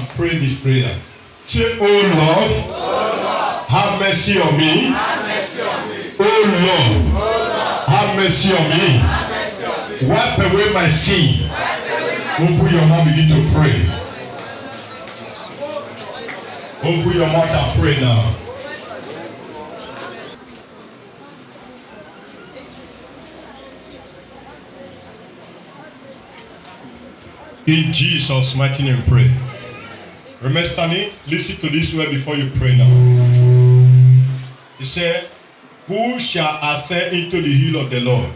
and pray this prayer. Say, oh Lord, have mercy on me. Oh Lord, have mercy on me. Wipe away my sin. Open your mouth, begin to pray. Open your mouth and pray now. In Jesus' mighty name, pray. Remember standing, listen to this word before you pray now. He said, who shall ascend into the hill of the Lord?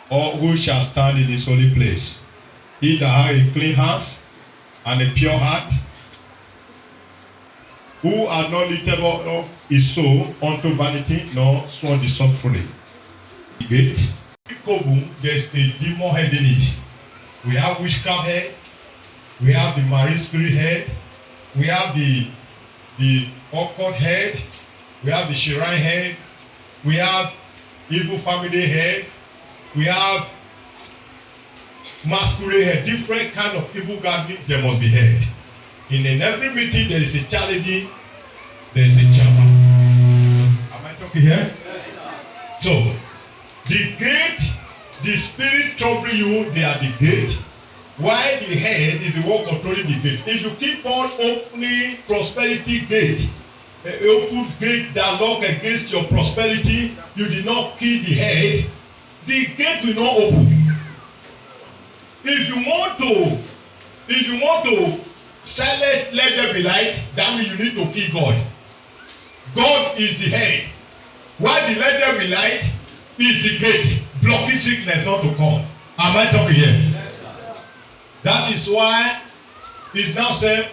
Or who shall stand in his holy place? He that hath a clean hands and a pure heart, who hath not lifted up his soul unto vanity, nor sworn deceitfully. Gate. There's a demon head in it. We have witchcraft head, we have the marine spirit head, we have the occult head, we have the shrine head, we have evil family head, we have masquerade head. Different kind of evil gathering, there must be head. In every meeting there is a challenge, there is a chamber. Am I talking here? Yes, sir. So the gate, the spirit troubling you, they are the gate. While the head is the one controlling the gate. If you keep on opening prosperity gate, open gate that lock against your prosperity, you did not kill the head, the gate will not open. If you want to silence, let there be light, that means you need to kill God. God is the head. While the let there be light is the gate, blocking sickness not to come. Am I talking here? Yes, sir. That is why it's now said,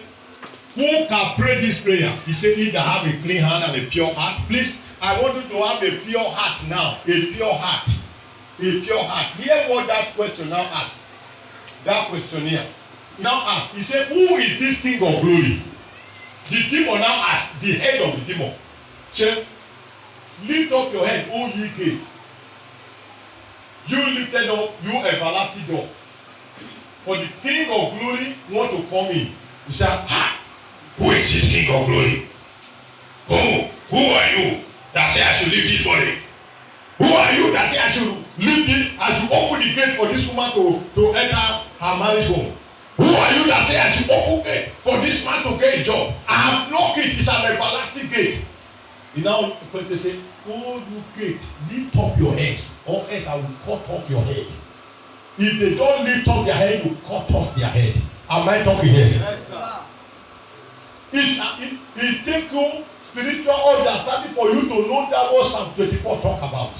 who can pray this prayer? He said, he that have a clean hand and a pure heart. Please, I want you to have a pure heart now. A pure heart. A pure heart. Hear what that question now asks. That question here. Now ask. He said, who is this King of glory? The demon now asks, the head of the demon. Say, lift up your head, O ye gate. You lifted up, you everlasting door. For the King of glory want to come in. He said, ah, who is this King of glory? Who are you that say I should leave this body? Who are you that say I should leave it? I should open the gate for this woman to enter her marriage home? Who are you that say I should open gate for this man to get a job? I have blocked it. It's an everlasting gate. You now going to say, oh, you gate, lift up your heads, or else I will cut off your head. If they don't lift up their head, you cut off their head. Am I talking here? Yes, sir. It takes you spiritual understanding for you to know that what Psalm 24 talk about.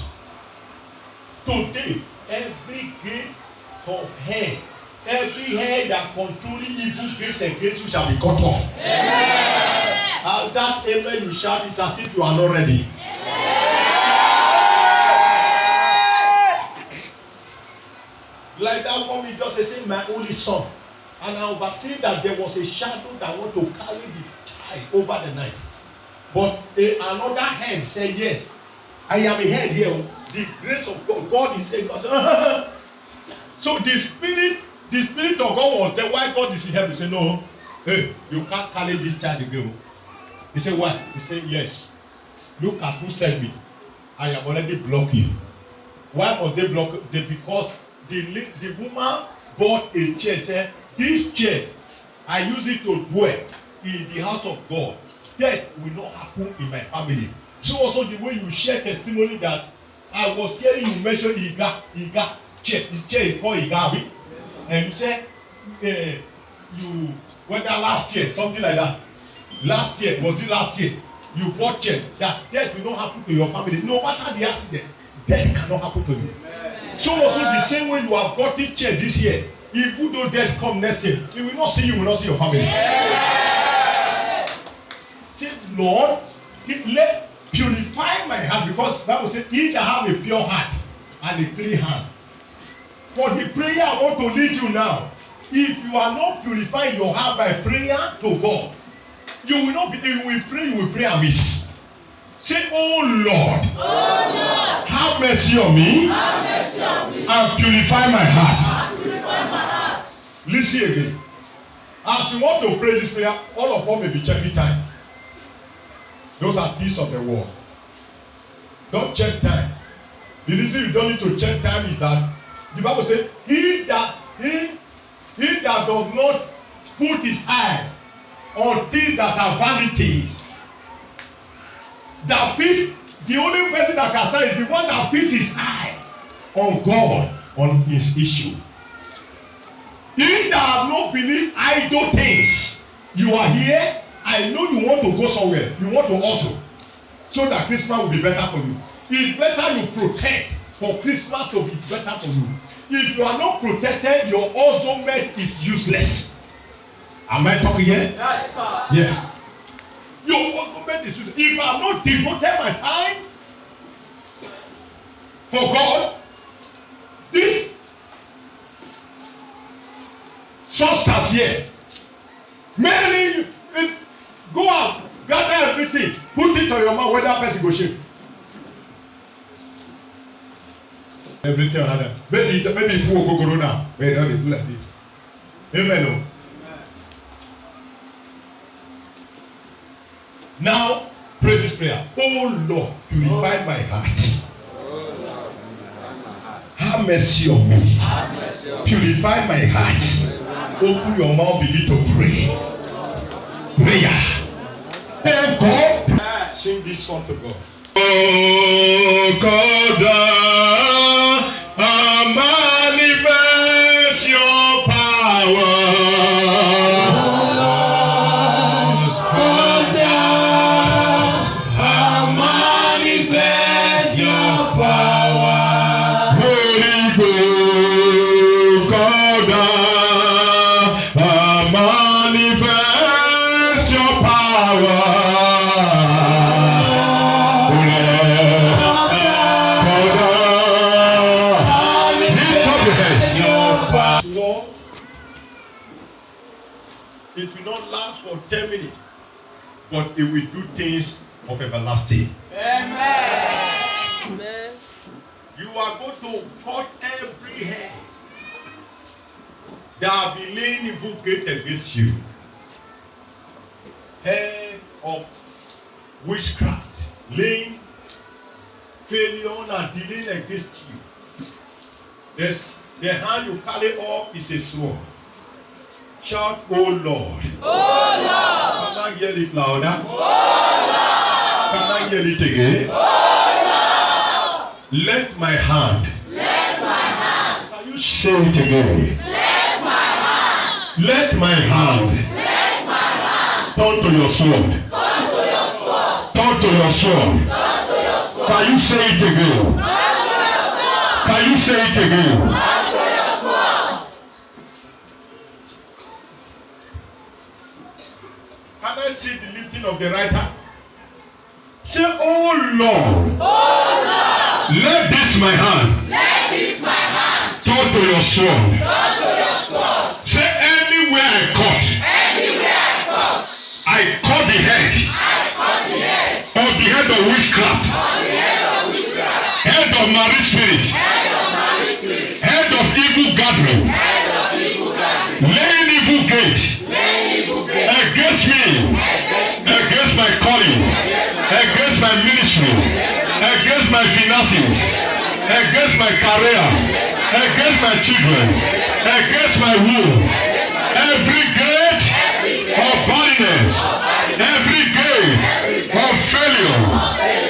Today, every gate of head, every head that controlling evil gate against you shall be cut off. Yeah. And that amen you shout is as if you are not ready. Like that woman just said, my only son. And I oversee that there was a shadow that want to carry the child over the night. But another hand said, yes, I am a head here. The grace of God, God is saying, God. So the spirit of God was there. Why God is in heaven? He said, no, hey, you can't carry this child again. He said, why? He said, yes. Look at who sent me. I have already blocked you. Why must they block? Because the woman bought a chair. Said, this chair, I use it to dwell in the house of God. Death will not happen in my family. So also the way you share testimony that I was hearing you mention Iga chair. The chair is called Igabi. And you said, you whether last year, something like that. Last year, was it last year? You bought chair. That death will not happen to your family. No matter the accident, death cannot happen to you. So also the same way you have gotten chair this year, even though death come next year, he will not see you, will not see your family. Yeah. Say, Lord, let purify my heart, because the Bible says, he that have a pure heart and a clean hand. For the prayer I want to lead you now, if you are not purifying your heart by prayer to God, you will not be, you will pray amiss. Say, oh Lord, have mercy on me, and purify my heart. Listen again. As you want to pray this prayer, all of us may be checking time. Those are things of the world. Don't check time. The reason you don't need to check time is that the Bible says, he that does not put his eye on things that are vanities, that fix, the only person that can stand is the one that fixes his eye on God, on his issue. If that have not believed idle things, you are here, I know you want to go somewhere, you want to also, so that Christmas will be better for you. It's better you protect for Christmas to be better for you. If you are not protected, your husband is useless. Am I talking here? Yes, sir. Yes. Your husband is useless. If I have not devoted my time for God, this substance here, many go out, gather everything, put it on your mouth, whether person go shake. Everything on that. Maybe people will go now. Maybe they do like this. Amen. Now pray this prayer. Oh Lord, purify my heart. Have mercy on me. Purify my heart. Open your mouth, begin to pray. Prayer. Oh God, sing this song to God. Oh God, manifest your power. It will not last for 10 minutes, but it will do things of everlasting. Amen. You are going to cut every hair that have been laying evil gate against you. Hair of witchcraft, laying failure and dealing against you. The hand you carry up is a sword. Shout, oh Lord. Oh Lord. Can I hear it louder? Oh Lord. Can I hear it again? Oh Lord. Let my hand. Let my hand. Can you say it again? Let my hand. Let my hand. Let my hand. Turn to your sword. Turn to your sword. Turn to your sword. Turn to your sword. Can you say it again? Turn to your sword. Can you say it again? Turn to your sword. Can I see the lifting of the right hand? Say, oh Lord. Oh Lord. Let this my hand. Let this my hand. Turn to your sword. Turn to your sword. Say, anywhere I cut. Anywhere I cut. I cut the head. I cut the head. Of the head of witchcraft. On the head of witchcraft. Head of marine spirit. Head of marine spirit. Head of evil gathering. Head of evil gathering. Laying evil gate. Against me, against my calling, against my ministry, against my finances, against my career, against my children, against my womb, every gate of barrenness, every gate of failure,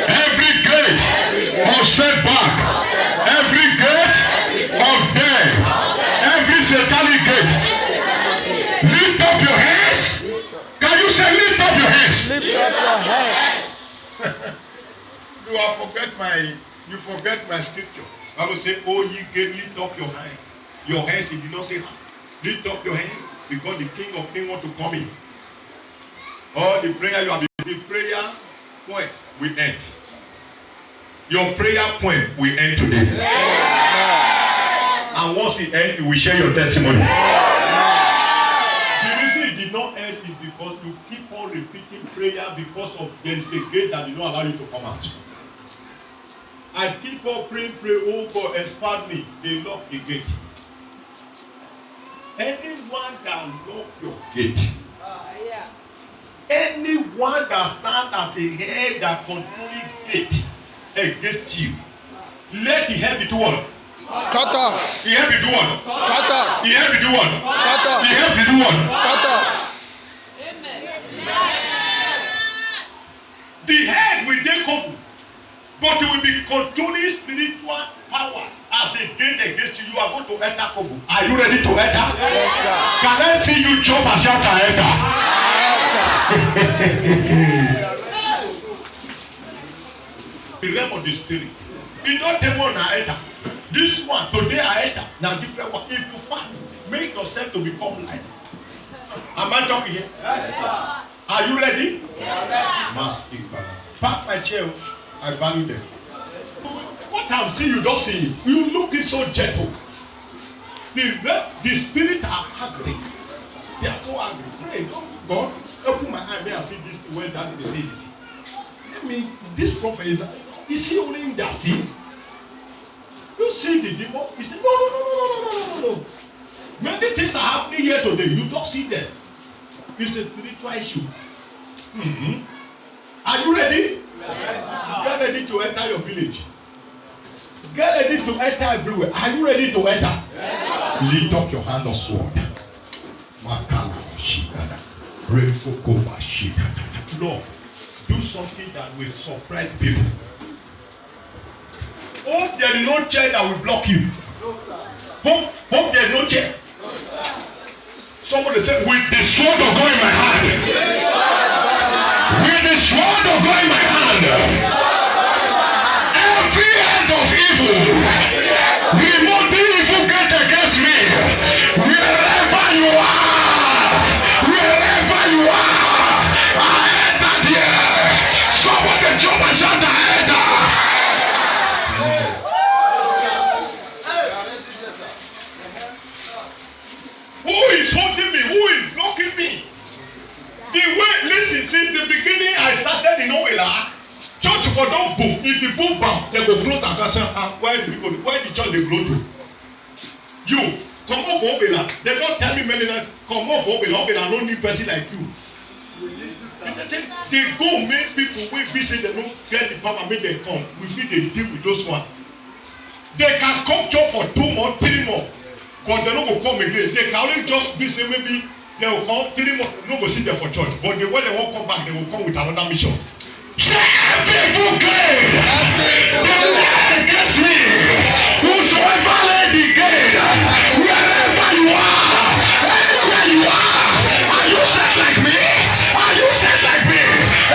every gate of setback, every gate of death, every satanic gate, lift up your hands. Can you say lift up your hands? Lift up your hands. You forget my scripture. I will say, oh ye gate, lift up your hands. Your hands, he did not say lift up your hands because the King of Kings wants to come in. Oh, the prayer you have, the prayer point will end. Your prayer point will end today. Yeah. And once it ends, you will share your testimony. Yeah. Not end is because you keep on repeating prayer because of there is a gate that did not allow you to come out. I keep on praying, oh God, expand me. They lock the gate. anyone that lock your gate, anyone that stand as a head that controlling gate against you, let the head be do what? Cut off. The head be do what? Cut off. The head be do what? Cut off. The head be do what? Cut off. The head will take over, but it will be controlling spiritual powers as a gate against you. You are going to enter Kobo. Are you ready to enter? Yes, sir. Can I see you jump and shout and enter? The realm of the spirit. You don't take one and enter. This one today I enter. Now different one. If you fast, make yourself to become light. Am I talking here? Yes, sir. Are you ready? Yes. Pass my chair. I value them. What I'm seeing, you don't see it. You looking so gentle. The spirit are angry. They are so angry. Pray, God, open my eye. May I see this word that they say this. I mean, this prophet is he only in that scene? You see the demon? He said, no. Many things are happening here today. You don't see them. It's a spiritual issue. Mm-hmm. Are you ready? Yes. Get ready to enter your village. Get ready to enter everywhere. Are you ready to enter? Yes. Lift up your hand of sword. Lord, do something that will surprise people. Hope there is no chair that will block you. Hope there is no chair. Somebody said, with the sword of God in my hand. With the sword of God in my hand. Every hand of evil. Remove the evil gate against me. Wherever you are. Wherever you are. I enter there. Somebody jump and shout I enter. Who is holding me? Who is blocking me? The way, listen, since the beginning I started in Owela, church for don't boom. If you boom bam, they go close and say, where the people, where the church they go to? You, come up for Owela. They don't tell me many times, come up for Owela. Owela no need person like you. They go make people wey be say they no get the power make dem come. We fit dey deal with those ones. They can come church for 2 months, 3 months. But they no go come again. They can only just be say maybe they will come 3 months. No go see them for church. But when they won't come back, they will come with another mission. Say every gate, the Lord against me. Whosoever lay the gate, wherever you are, anywhere you are you set like me? Are you set like me?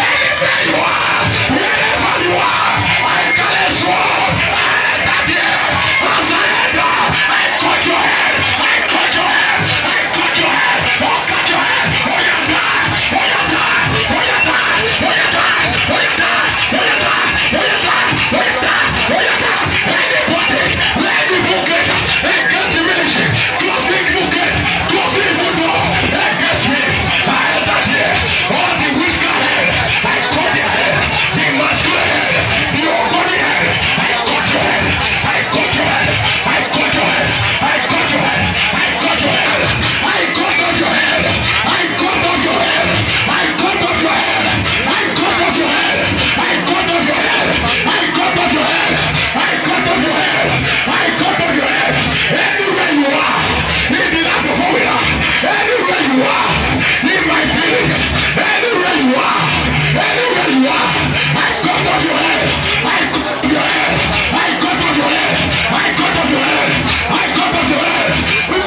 Anywhere you are, wherever you are, I can sword. I enter there. As I enter, I cut your head. I cut your head. I cut your head. Oh, cut your head. Oh, you die. Oh, you die. Oh, you die. Oh, you die. Oh, you die. Oh, you die. Oh, you die. Oh, you die. Oh, you die. Anybody, let me forget. Against the ministry. Close the evil gate. Close the evil door. Against me. I enter there. All the whisker head. I cut their head. The masculine head. The ogoni head. I cut your head. I cut your head. I cut your head. I cut your head. I cut your head. I cut off your head. I cut off your head. I cut off your head. I cut off your head. I cut off your head. I cut off your head. I cut off your head. I cut off your head. Anywhere you are, in the land of Owela, anywhere you are, in my village, anywhere you are, I cut off your head. I cut off your head. I cut off your head. I cut off your head. I cut off your head.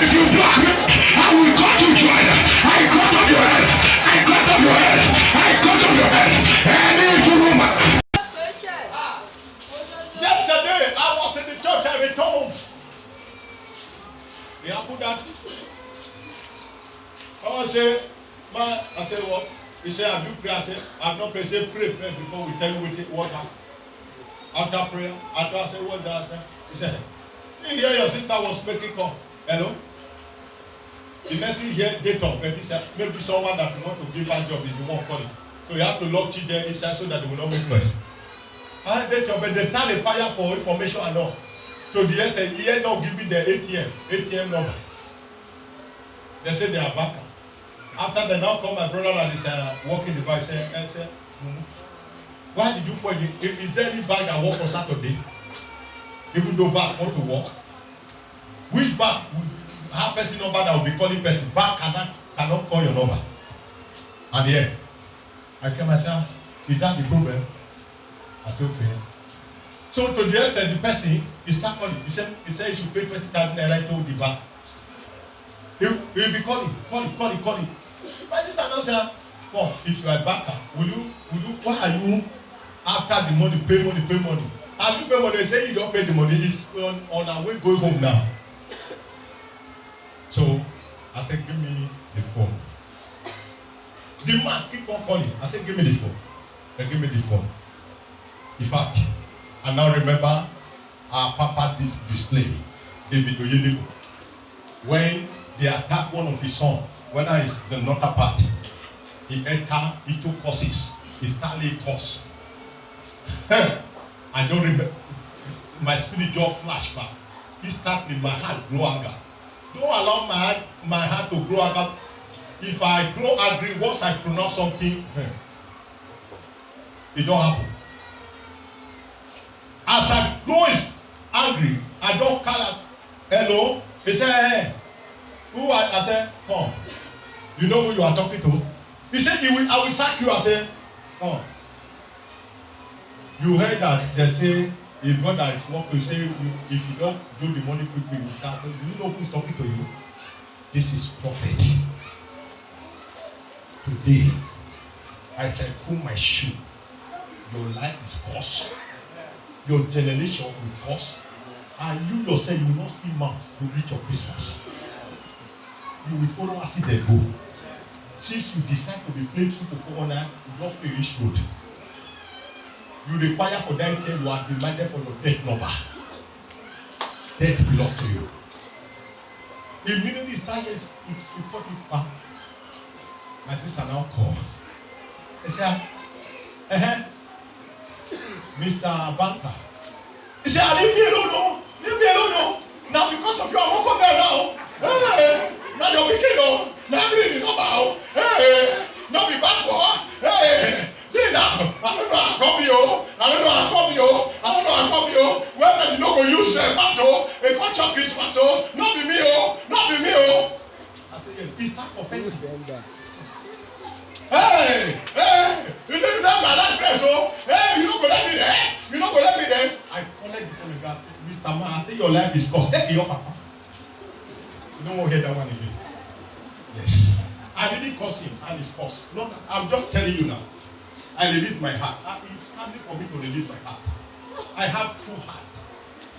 If you block me, I will cut you join. I cut off your head. I cut off your head. I cut off your head. Any evil woman. Yesterday, I was in the church. I returned home. They happened that. I said, man, I said what? He said, have you prayed? I said, I've not prayed. He said, pray first before we tell you what happened. After prayer, after I said, what did I say? He said, you hear your sister was making call. Hello? The message here, date of birth. He said, maybe someone that you want to give her job is the one calling. So you have to lock children inside so that they will not make noise. And date of birth, they start a fire for information and all. So the yesterday, he ended up giving the ATM number. They say they are back. After they now call my brother and he's walking the bike, say, why did you fall? Is there any bag that work on Saturday? Even though back want to work. Which back? Have person number that will be calling person. Back cannot call your number. And yeah, I came and said, is that the problem? I said, okay. So to the extent the person is start calling. He said he should pay 20,000 naira to the bank. He will be calling. My sister now say, come, if you are a banker, will you, why are you after the money, pay money? And you pay money, they say you don't pay the money, it's on our way going home now. So I said, give me the phone. The man keep on calling. I said, give me the phone. They give me the phone. In fact, I now remember our Papa display, David Oyedepo, when they attacked one of his sons, whether it's the northern party, he entered into courses, he started a course. I don't remember, my spirit just flashed back. He started in my heart grow anger. Don't allow my heart to grow anger. If I grow angry, once I pronounce something, it don't happen. As I grow angry, I don't call out, hello. He said, hey, who are? I said, come. You know who you are talking to? He said, I will sack you. I said, come. You heard that they say, if God that is working, say, if you don't do the money quickly, you can't. Do you know who is talking to you? This is prophet. Today, I shall pull my shoe. Your life is cursed. Your generation will curse. And you yourself, you will not see mouth to reach your Christmas. You will follow as they go. Since you decide to be faithful to corner, you not perish road. You require for that thing you are demanded for your death number. Death belongs to you. Immediately started report it back. My sister now called. They said, Mr. Banker. He said, leave me alone, no. Leave me alone, no. Now because of you, I'm going to come now. Hey, now you're wicked, no. Now I'm reading the number. Hey, now be back for. Hey, see now. I don't know how to come you. When does you not go use battle? A bunch of Christmas, oh. Not be me, oh. I said, yes. It's time for Facebook. Hey, you don't know my address, oh. Hey, you don't go let me there. I connect the phone and I said, Mr. Man, I think your life is lost. Take your papa. You don't want to hear that one again. Yes. I didn't curse him and his curse. No, I'm just telling you now. I release my heart. It's hard for me to release my heart. I have two hearts.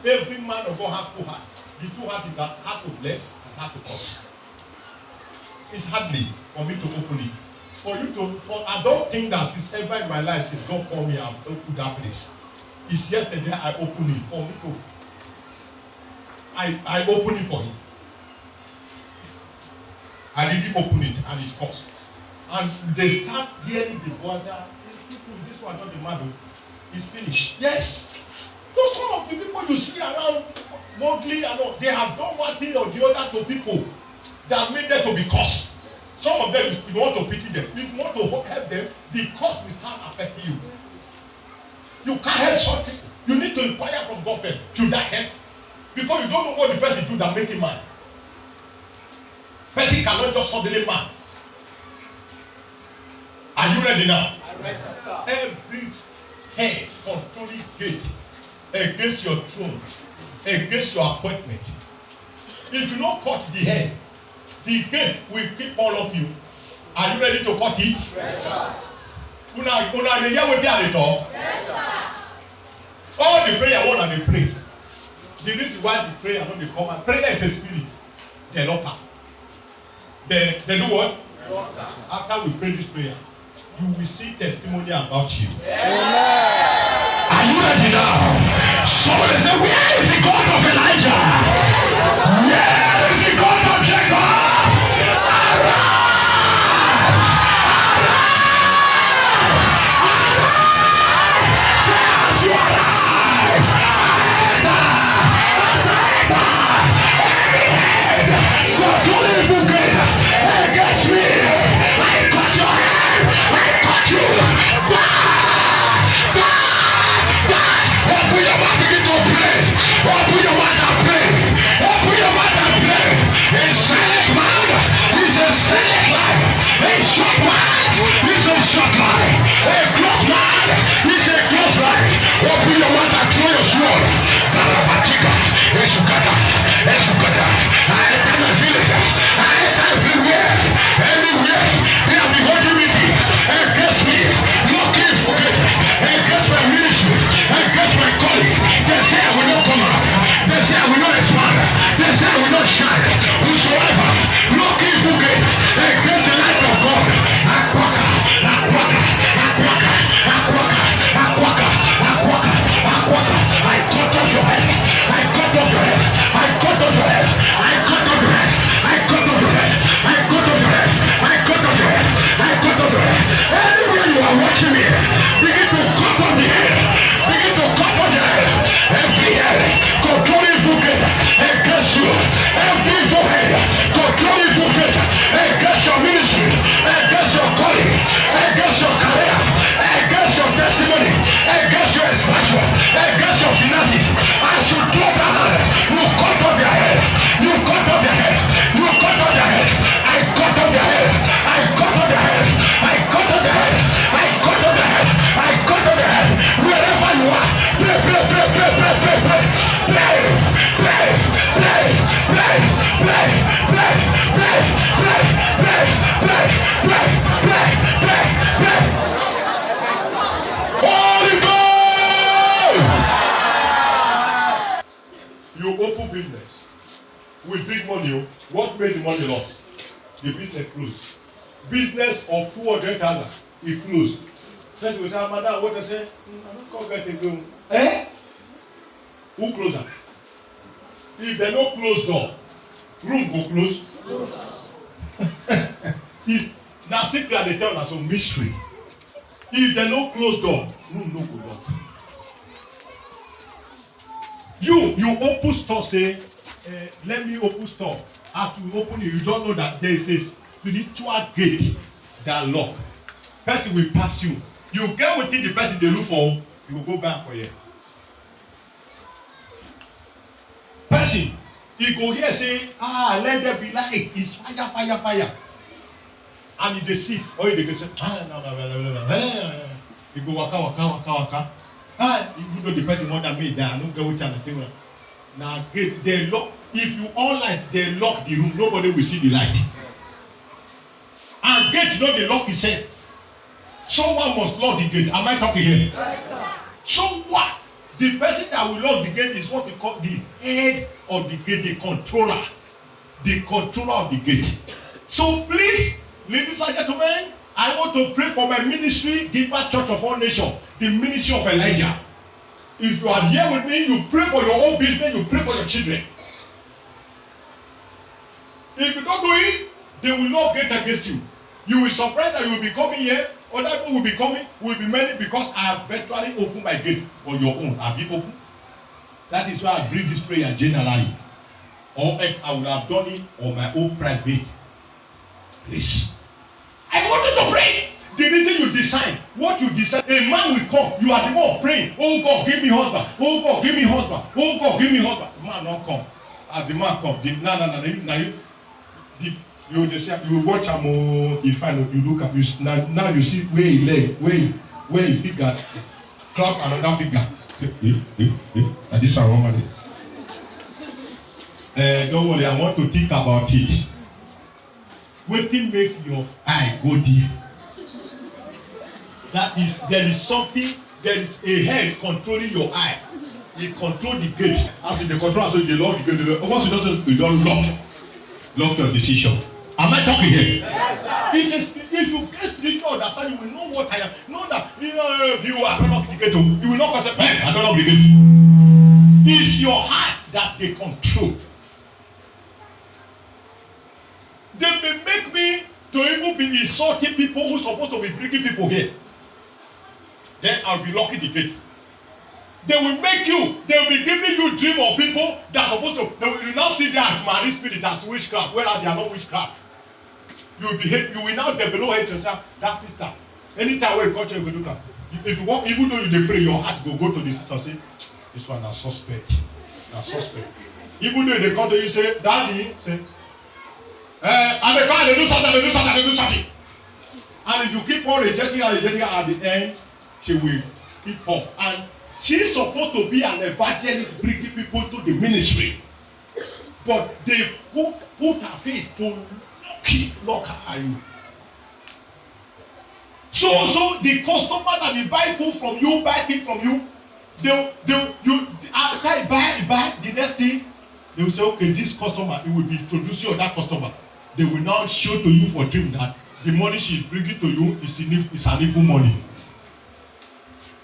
Every man of God has two hearts. The two hearts is that heart to bless and heart to curse. It's hardly for me to open it. I don't think that since ever in my life, since God called me, I've opened that place. It's yesterday I opened it for me to. I opened it for him. I didn't open it and it's cost. And they start hearing the voice that this one not the man, it's finished. Yes. So some of the people you see around monthly and all, they have done one thing or the other to people that made them to be cursed. Some of them, if you want to pity them, if you want to help them, the curse will start affecting you. You can't help something. You need to inquire from God first. Should I help? Because you don't know what the person do that make him mad. Person cannot just suddenly mad. Are you ready now? I'm ready, sir. Every head controlling gate against your throne, against your appointment. If you don't cut the head, the gate will keep all of you. Are you ready to cut it? Yes, sir. Una dey hear wetin I dey talk? Yes, sir. All the prayer one and they pray. The reason why the prayer no dey come out, prayer is a spirit. They lock am. They do what? After we pray this prayer, you will see testimony about you. Amen. Are you ready now? Somebody say, where is the God of Elijah? Where is the God of Jacob? pay the money lost. The business closed. Business of 200,000, it closed. First we say, madam, what I say? I don't come get it going. Eh? Who close am? If they no close door, room go close. If na secret they tell na some mystery. If they no close door, room no go lock. You open store say, let me open store. As you open it, you don't know that there is a spiritual gate that lock. Person will pass you. You get within the person they look for, you will go back for you. Person, he go here say, let there be light. It's fire, fire, fire. And if they see, or if they go say, no. He go waka. Even though the person want that made that, I don't get what I'm saying. Now, they lock. If you on light, they lock the room. Nobody will see the light. And gate, you know, they lock itself. Someone must lock the gate. Am I talking here? Yes, sir. Someone. The person that will lock the gate is what we call the head of the gate, the controller. The controller of the gate. So please, ladies and gentlemen, I want to pray for my ministry, Giver Church of All Nations, the ministry of Elijah. If you are here with me, you pray for your own business, you pray for your children. If you don't do it, they will not get against you. You will surprise that you will be coming here, other people will be coming, will be many because I have virtually opened my gate on your own. Have you opened? That is why I bring this prayer generally. Or else I would have done it on my own private place. I wanted to pray. The reason you decide, what you decide, a man will come. You are the one praying. Oh God, give me husband. Oh God, give me husband. Oh God, give me husband. The man not come. As the man come, you watch him. You find you look at you now. You see where he leg, where he figure, clap another figure. And this is a woman. Don't worry, I want to think about it. Wetin make your eye go there? That is, there is something, there is a head controlling your eye. He control the gate. As in the control, so you lock the gate. Once you don't lock your decision. Am I talking here? Yes, sir. If you get spiritual understand, you will know what I am. Know that if you are not lock the gate, you will not say, hey, I don't lock the gate. It's your heart that they control. They may make me to even be insulting people who are supposed to be bringing people here. Then I'll be locking the gate. They will make you, they will be giving you dream of people that are supposed to, they will now see them as marine spirit, as witchcraft, whereas they are not witchcraft. You will now develop hate yourself, that sister. Anytime when you go to you go do that. If you want, even though you dey pray, your heart go to the sister say, this one na suspect. Na suspect. Even though they come to you say, Daddy, say, and they come, they do something. And if you keep on rejecting her, at the end, she will keep off. And she's supposed to be an evangelist, bringing people to the ministry. But they put her face to lock her you. So the customer that they buy food from you, buy things from you, you after you buy the next thing, they will say, okay, this customer, it will be introducing you that customer. They will now show to you for dream that the money she is bringing to you is an evil money.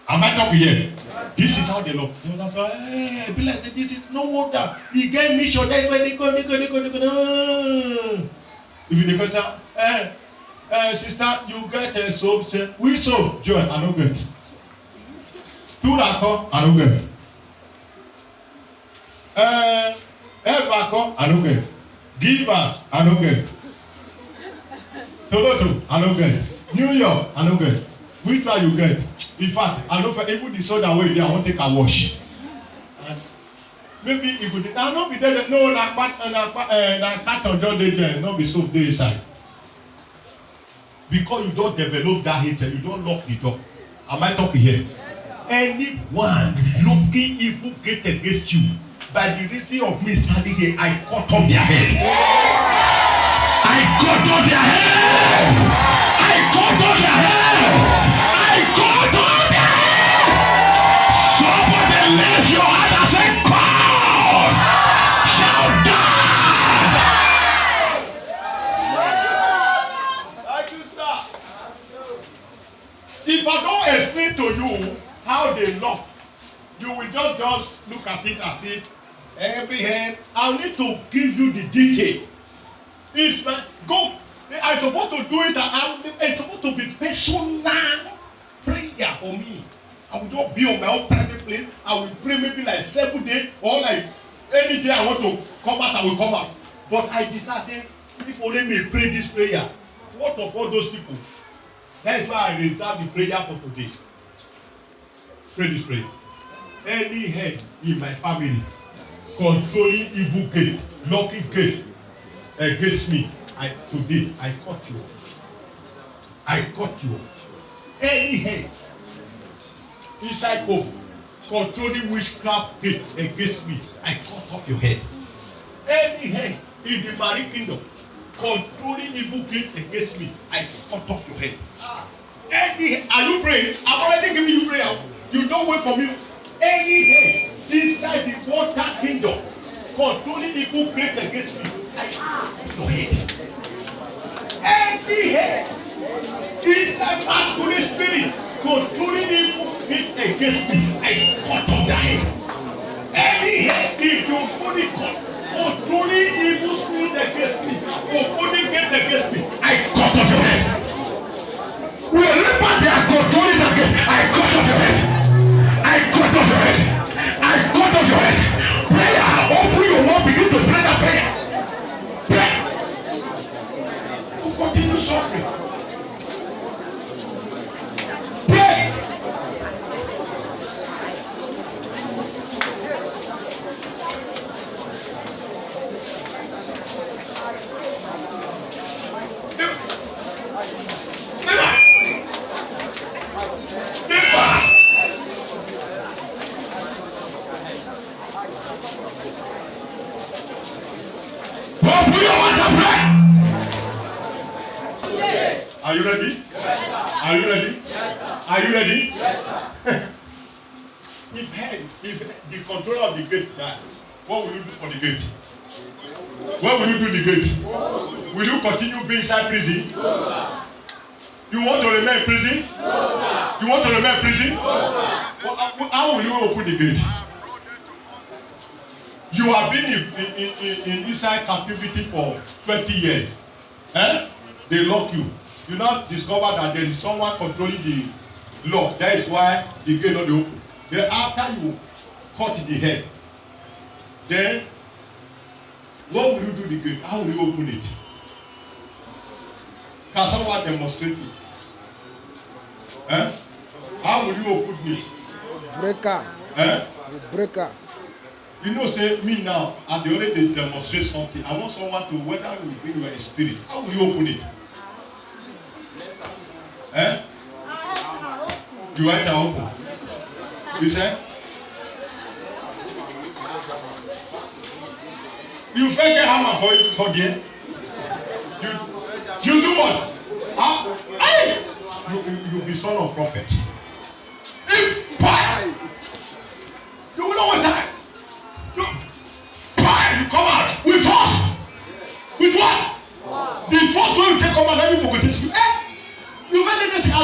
Am I talking here? Yes. This is how they look. You know, so, hey, be like, this is no wonder. He gave me short. That's why they go. If you go say, sister, you get a soap. Say, we soap. Joy, I don't get. Two rako, I don't get. Bako, I don't get. Give us, I don't get. Toronto, I don't get. New York, I don't get. Which one you get? In fact, I know for even the soda way there, I won't take a wash. Maybe you could not be there. No, na carton don't dey there. Not be soap dey inside. Because you don't develop that hatred, you don't lock the door. Am I talking here? Yes, anyone looking evil gate against you, by the reason of me standing here, I cut off their head. I cut off their head. I cut off their head. I cut off their head. Somebody raise your hand and say, God shall die. If I don't explain to you how they lock, you will just look at it as if every hand. I need to give you the detail. It's like go. I'm supposed to do it. It's supposed to be personal prayer for me. I will just be on my own private place. I will pray maybe like 7 days or like any day I want to come out, I will come out. But I decided, if only me pray this prayer, what of all those people? That is why I reserve the prayer for today. Pray this prayer. Any head in my family controlling evil gate, locking gate against me, today I cut you. I cut you. Any head inside home controlling witchcraft gate against me, I cut off your head. Any head in the marine kingdom controlling evil gate against me, I cut off your head. Any, are you praying? I'm already giving you prayer. You don't wait for me. Any head inside the water kingdom controlling evil gate against me, I cut off your head. Any head inside masculine spirit controlling evil gate against me, I cut off their head. Any head in your body controlling evil spirit against me, controlling gate against me, I cut off your head. Wherever they are controlling again, I cut off your head. I cut off your head. I cut off your head. Prayer, open your mouth, begin to pray that prayer. Pray. You continue suffering. Pray. Are you ready? Yes, are you ready? Yes, are you ready? Yes, if the controller of the gate dies, what will you do for the gate? What will you do the gate? Will you continue being inside prison? No, sir. You want to remain in prison? No, sir. You want to remain in prison? No, sir. How will you open the gate? You have been in inside captivity for 20 years. They lock you. You now discover that there is someone controlling the lock. That is why the gate not open. Then after you cut the head, then what will you do the gate? How will you open it? Can someone demonstrate it? How will you open it? Breaker. Breaker. You know, say me now, as the only they demonstrate something, I want someone to, whether you bring your spirit, how will you open it? You enter open. You say? You fake a hammer for there. You do what? Hey! You be son of prophet. You will know what's that? You come out with force. With what? The first one you take command, let me forget this. You find this. I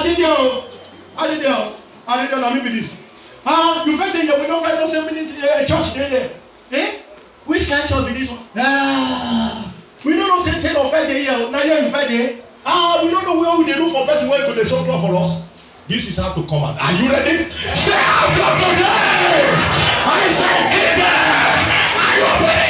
did let me be this. You find that we don't find no 7 minutes church there. Which kind of church be this one? We don't know 10 or 5 days here. Now here you find it. We don't know where we do for person where they show cloth for us. This is how to come out. Are you ready? Say out from today. I say in there. Are you ready?